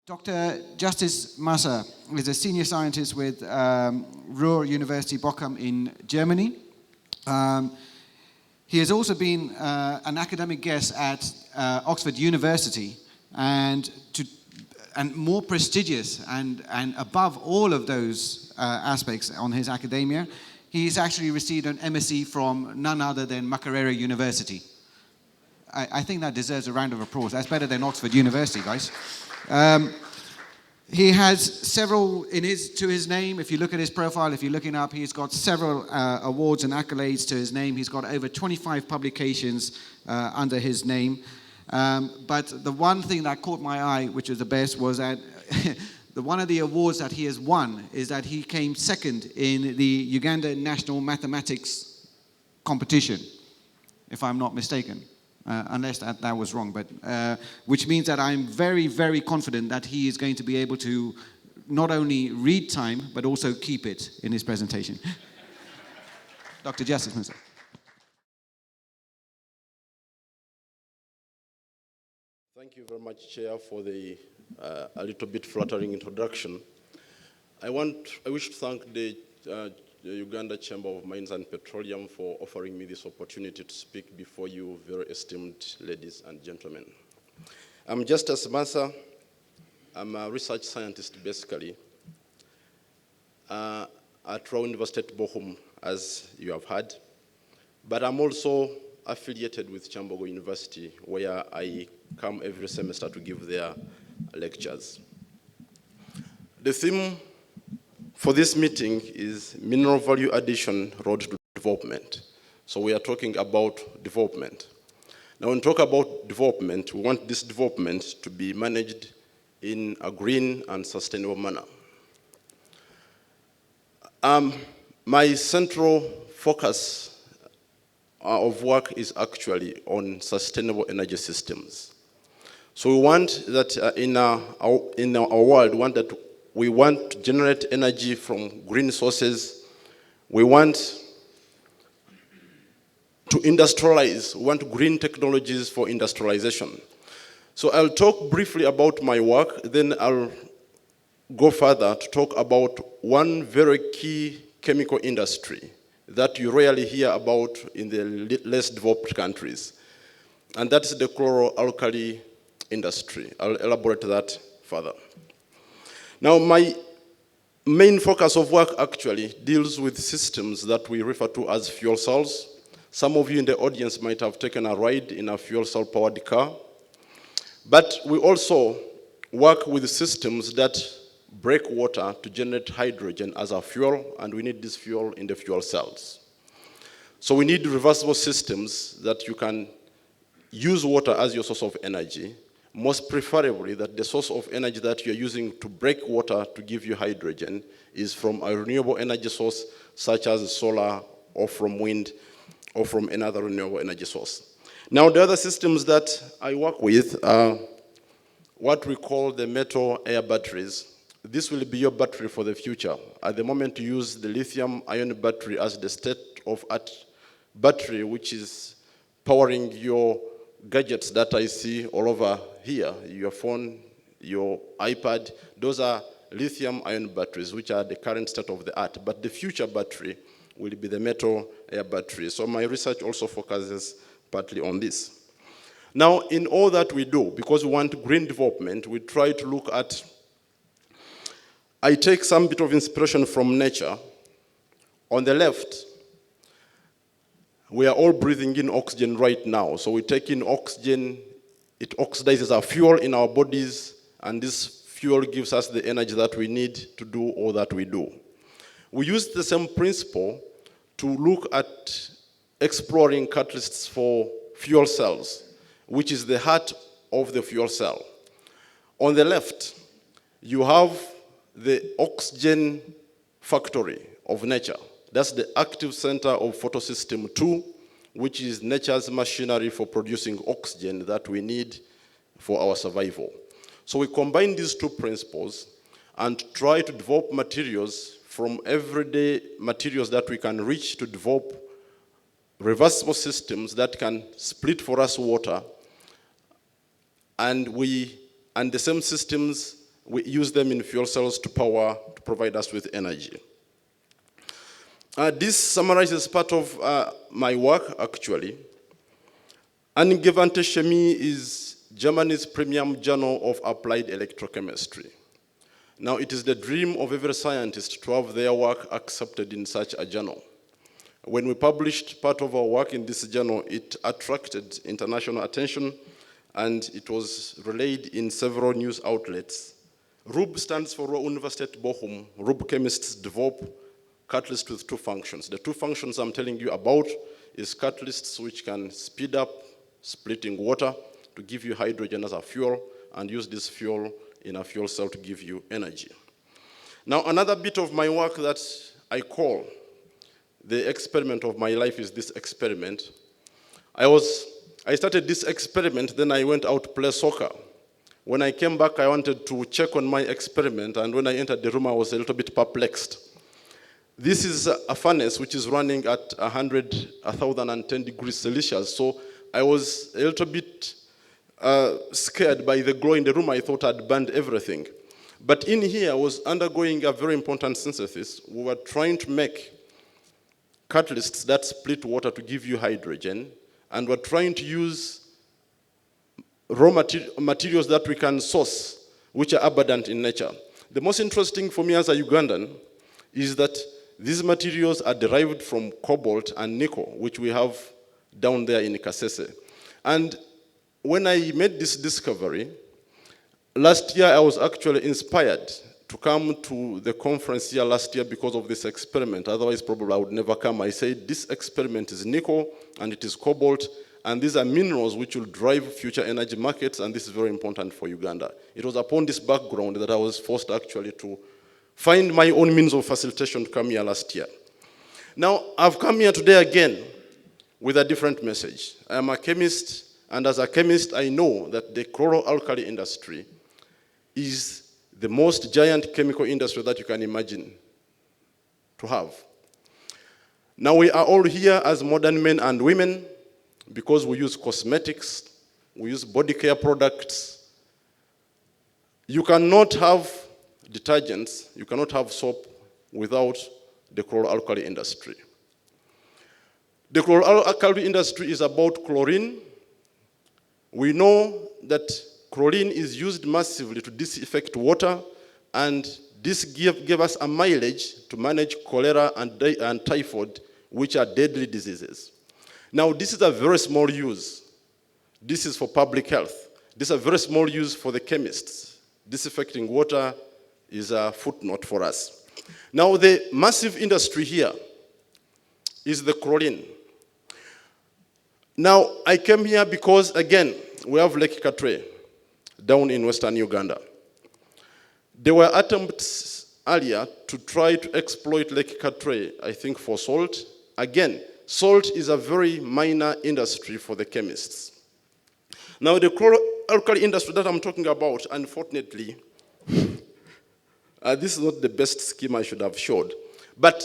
Dr. Justus Masa is a senior scientist with Ruhr University Bochum in Germany. He has also been an academic guest at Oxford University, and more prestigious and above all of those aspects on his academia, he's actually received an MSc from none other than Makerere University. I think that deserves a round of applause. That's better than Oxford University, guys. He has several to his name. If you look at his profile, if you're looking up, he's got several awards and accolades to his name. He's got over 25 publications under his name. But the one thing that caught my eye, which was the best, was that one of the awards that he has won is that he came second in the Uganda National Mathematics Competition, if I'm not mistaken. Unless that was wrong, but which means that I'm very, very confident that he is going to be able to not only read time, but also keep it in his presentation. Dr. Justus Masa. Thank you very much, Chair, for the a little bit flattering introduction. I wish to thank the Uganda Chamber of Mines and Petroleum for offering me this opportunity to speak before you, very esteemed ladies and gentlemen. I'm Justus Masa. I'm a research scientist, basically, at Ruhr University Bochum, as you have heard. But I'm also affiliated with Chambogo University, where I come every semester to give their lectures. The theme for this meeting is Mineral Value Addition Road to Development. So we are talking about development. Now when we talk about development, we want this development to be managed in a green and sustainable manner. My central focus of work is actually on sustainable energy systems. So we want that in our world, we want to generate energy from green sources. We want to industrialize. We want green technologies for industrialization. So I'll talk briefly about my work, then I'll go further to talk about one very key chemical industry that you rarely hear about in the less developed countries. And that's the chloroalkali industry. I'll elaborate that further. Now, my main focus of work actually deals with systems that we refer to as fuel cells. Some of you in the audience might have taken a ride in a fuel cell powered car. But we also work with systems that break water to generate hydrogen as a fuel, and we need this fuel in the fuel cells. So we need reversible systems that you can use water as your source of energy, most preferably that the source of energy that you're using to break water to give you hydrogen is from a renewable energy source such as solar or from wind or from another renewable energy source. Now the other systems that I work with are what we call the metal air batteries. This will be your battery for the future. At the moment you use the lithium-ion battery as the state-of-art battery which is powering your gadgets that I see all over here, your phone, your iPad, those are lithium-ion batteries, which are the current state of the art. But the future battery will be the metal air battery. So my research also focuses partly on this. Now, in all that we do, because we want green development, we try to look at, I take some bit of inspiration from nature. On the left, we are all breathing in oxygen right now. So we take in oxygen, it oxidizes our fuel in our bodies, and this fuel gives us the energy that we need to do all that we do. We use the same principle to look at exploring catalysts for fuel cells, which is the heart of the fuel cell. On the left, you have the oxygen factory of nature. That's the active center of photosystem 2, which is nature's machinery for producing oxygen that we need for our survival. So we combine these two principles and try to develop materials from everyday materials that we can reach to develop reversible systems that can split for us water, and the same systems we use them in fuel cells to provide us with energy. This summarizes part of my work, actually. Angewandte Chemie is Germany's premium journal of applied electrochemistry. Now, it is the dream of every scientist to have their work accepted in such a journal. When we published part of our work in this journal, it attracted international attention, and it was relayed in several news outlets. RUB stands for Ruhr Universität Bochum. RUB chemists develop catalysts with two functions. The two functions I'm telling you about is catalysts which can speed up splitting water to give you hydrogen as a fuel, and use this fuel in a fuel cell to give you energy. Now, another bit of my work that I call the experiment of my life is this experiment. I started this experiment, then I went out to play soccer. When I came back, I wanted to check on my experiment, and when I entered the room, I was a little bit perplexed. This is a furnace which is running at 1,010 degrees Celsius, so I was a little bit scared by the glow in the room. I thought I'd burned everything. But in here, I was undergoing a very important synthesis. We were trying to make catalysts that split water to give you hydrogen, and we're trying to use raw materials that we can source, which are abundant in nature. The most interesting for me as a Ugandan is that these materials are derived from cobalt and nickel, which we have down there in Kasese. And when I made this discovery, last year I was actually inspired to come to the conference here last year because of this experiment. Otherwise, probably I would never come. I said, this experiment is nickel and it is cobalt, and these are minerals which will drive future energy markets, and this is very important for Uganda. It was upon this background that I was forced actually to find my own means of facilitation to come here last year. Now, I've come here today again with a different message. I am a chemist, and as a chemist, I know that the chloroalkali industry is the most giant chemical industry that you can imagine to have. Now, we are all here as modern men and women because we use cosmetics, we use body care products. You cannot have detergents, you cannot have soap without the chloroalkali industry. The chloroalkali industry is about chlorine. We know that chlorine is used massively to disinfect water, and this gave us a mileage to manage cholera and typhoid, which are deadly diseases. Now, this is a very small use. This is for public health. This is a very small use for the chemists. Disinfecting water is a footnote for us. Now, the massive industry here is the chlorine. Now, I came here because, again, we have Lake Katwe down in western Uganda. There were attempts earlier to try to exploit Lake Katwe, I think, for salt. Again, salt is a very minor industry for the chemists. Now, the chloroalkali industry that I'm talking about, unfortunately, this is not the best scheme I should have showed. But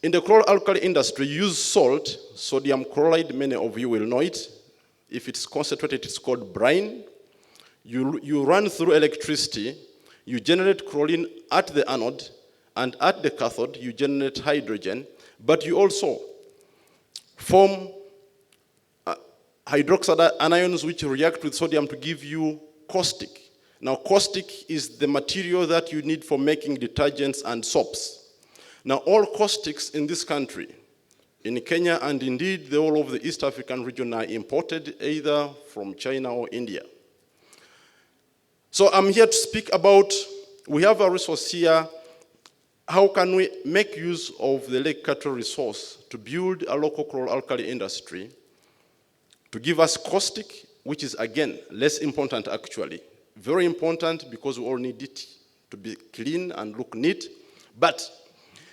in the chloroalkali industry, you use salt, sodium chloride, many of you will know it. If it's concentrated, it's called brine. You run through electricity, you generate chlorine at the anode, and at the cathode, you generate hydrogen, but you also form hydroxide anions which react with sodium to give you caustic. Now, caustic is the material that you need for making detergents and soaps. Now, all caustics in this country, in Kenya and indeed the whole of the East African region, are imported either from China or India. So I'm here to speak about, we have a resource here. How can we make use of the Lake Katwe resource to build a local chloroalkali industry to give us caustic, which is, again, less important actually. Very important because we all need it to be clean and look neat. But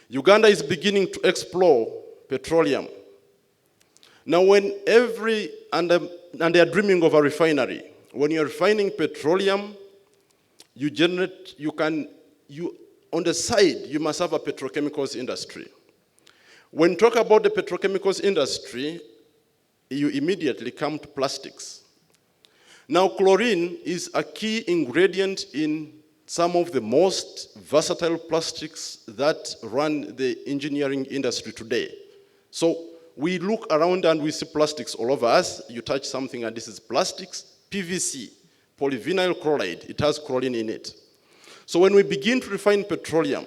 Uganda is beginning to explore petroleum. Now, and they are dreaming of a refinery. When you're refining petroleum, on the side, you must have a petrochemicals industry. When you talk about the petrochemicals industry, you immediately come to plastics. Now, chlorine is a key ingredient in some of the most versatile plastics that run the engineering industry today. So we look around and we see plastics all over us. You touch something and this is plastics. PVC, polyvinyl chloride, it has chlorine in it. So when we begin to refine petroleum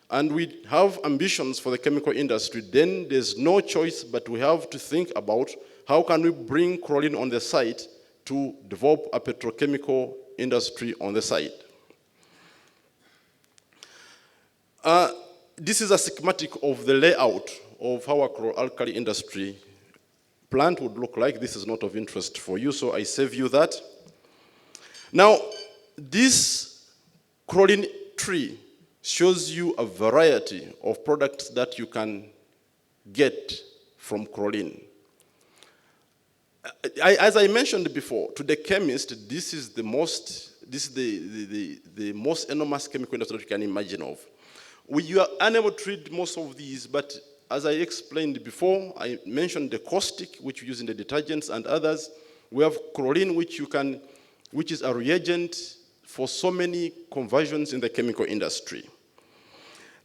and we have ambitions for the chemical industry, then there's no choice but we have to think about how can we bring chlorine on the site to develop a petrochemical industry on the site. This is a schematic of the layout of how a chlor-alkali industry plant would look like. This is not of interest for you, so I save you that. Now, this chlorine tree shows you a variety of products that you can get from chlorine. As I mentioned before, to the chemist, this is the most enormous chemical industry that you can imagine of. You are unable to read most of these, but as I explained before, I mentioned the caustic, which we use in the detergents and others. We have chlorine, which is a reagent for so many conversions in the chemical industry.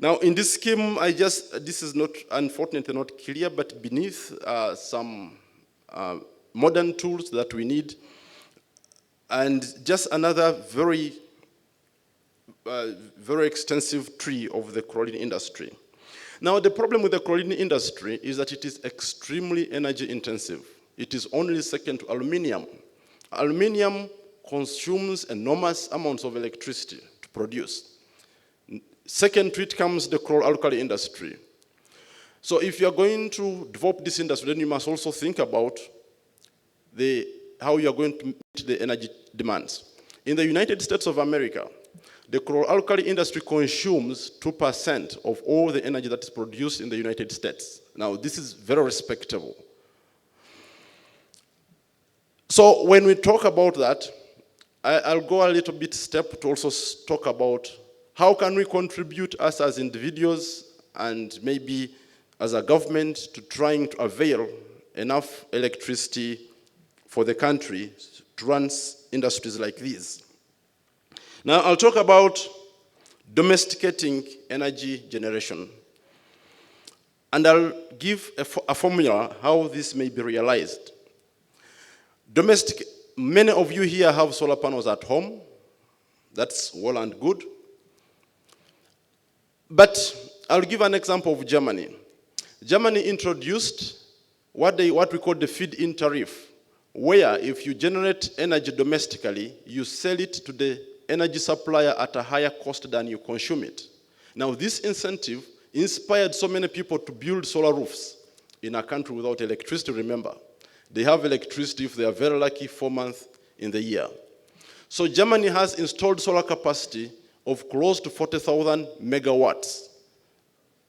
Now, in this scheme, this is not, unfortunately, not clear, but beneath some modern tools that we need, and just another very extensive tree of the chlorine industry. Now, the problem with the chlorine industry is that it is extremely energy intensive. It is only second to aluminum. Aluminum consumes enormous amounts of electricity to produce. Second to it comes the chlor-alkali industry. So if you are going to develop this industry, then you must also think about how you are going to meet the energy demands. In the United States of America, the chlor-alkali industry consumes 2% of all the energy that is produced in the United States. Now, this is very respectable. So when we talk about that, I'll go a little bit step to also talk about how can we contribute us as individuals and maybe as a government to trying to avail enough electricity for the country to run industries like these. Now, I'll talk about domesticating energy generation. And I'll give a formula how this may be realized. Many of you here have solar panels at home. That's well and good. But I'll give an example of Germany. Germany introduced what we call the feed-in tariff, where if you generate energy domestically, you sell it to the energy supplier at a higher cost than you consume it. Now, this incentive inspired so many people to build solar roofs in a country without electricity. Remember, they have electricity, if they are very lucky, 4 months in the year. So Germany has installed solar capacity of close to 40,000 megawatts.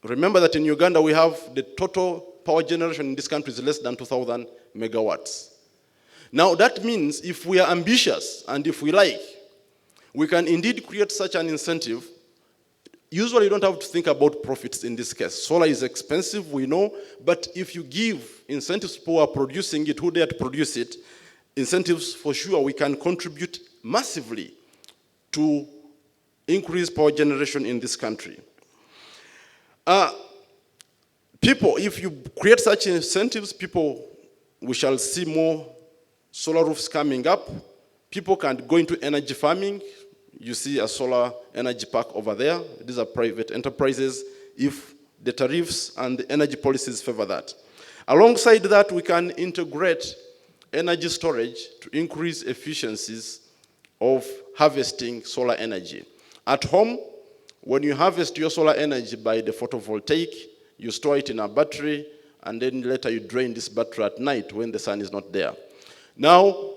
Remember that in Uganda, we have the total power generation in this country is less than 2,000 megawatts. Now, that means if we are ambitious and if we like, we can indeed create such an incentive. Usually you don't have to think about profits in this case. Solar is expensive, we know, but if you give incentives for who are producing it, who dare to produce it, incentives for sure, we can contribute massively to increase power generation in this country. If you create such incentives, we shall see more solar roofs coming up. People can go into energy farming. You see a solar energy park over there. These are private enterprises if the tariffs and the energy policies favor that. Alongside that, we can integrate energy storage to increase efficiencies of harvesting solar energy. At home, when you harvest your solar energy by the photovoltaic, you store it in a battery, and then later you drain this battery at night when the sun is not there. Now,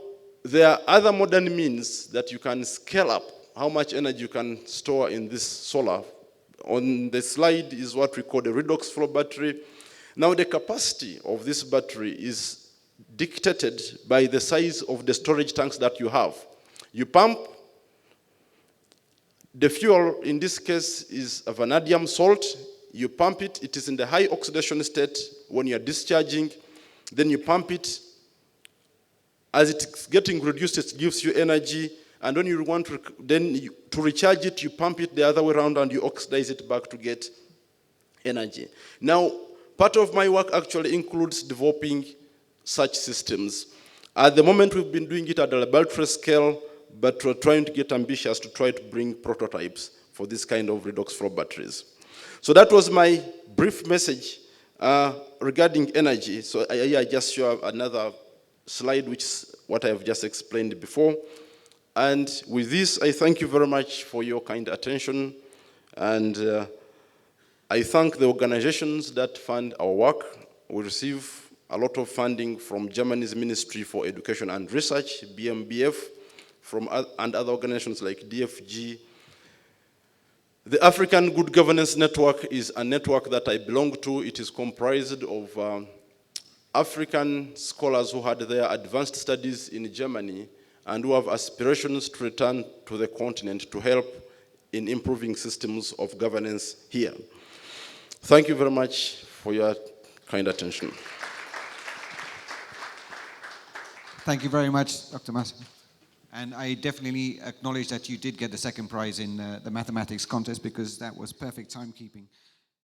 there are other modern means that you can scale up how much energy you can store in this solar. On the slide is what we call the redox flow battery. Now, the capacity of this battery is dictated by the size of the storage tanks that you have. You pump. The fuel, in this case, is a vanadium salt. You pump it. It is in the high oxidation state when you're discharging. Then you pump it. As it's getting reduced, it gives you energy. and when you want to, to recharge it, you pump it the other way around and you oxidize it back to get energy. Now, part of my work actually includes developing such systems. At the moment, we've been doing it at a laboratory scale, but we're trying to get ambitious to try to bring prototypes for this kind of redox flow batteries. So that was my brief message regarding energy. So I just show another slide, which is what I have just explained before. And with this, I thank you very much for your kind attention. And I thank the organizations that fund our work. We receive a lot of funding from Germany's Ministry for Education and Research, BMBF, and other organizations like DFG. The African Good Governance Network is a network that I belong to. It is comprised of African scholars who had their advanced studies in Germany and who have aspirations to return to the continent to help in improving systems of governance here. Thank you very much for your kind attention. Thank you very much, Dr. Masa. And I definitely acknowledge that you did get the second prize in the mathematics contest because that was perfect timekeeping.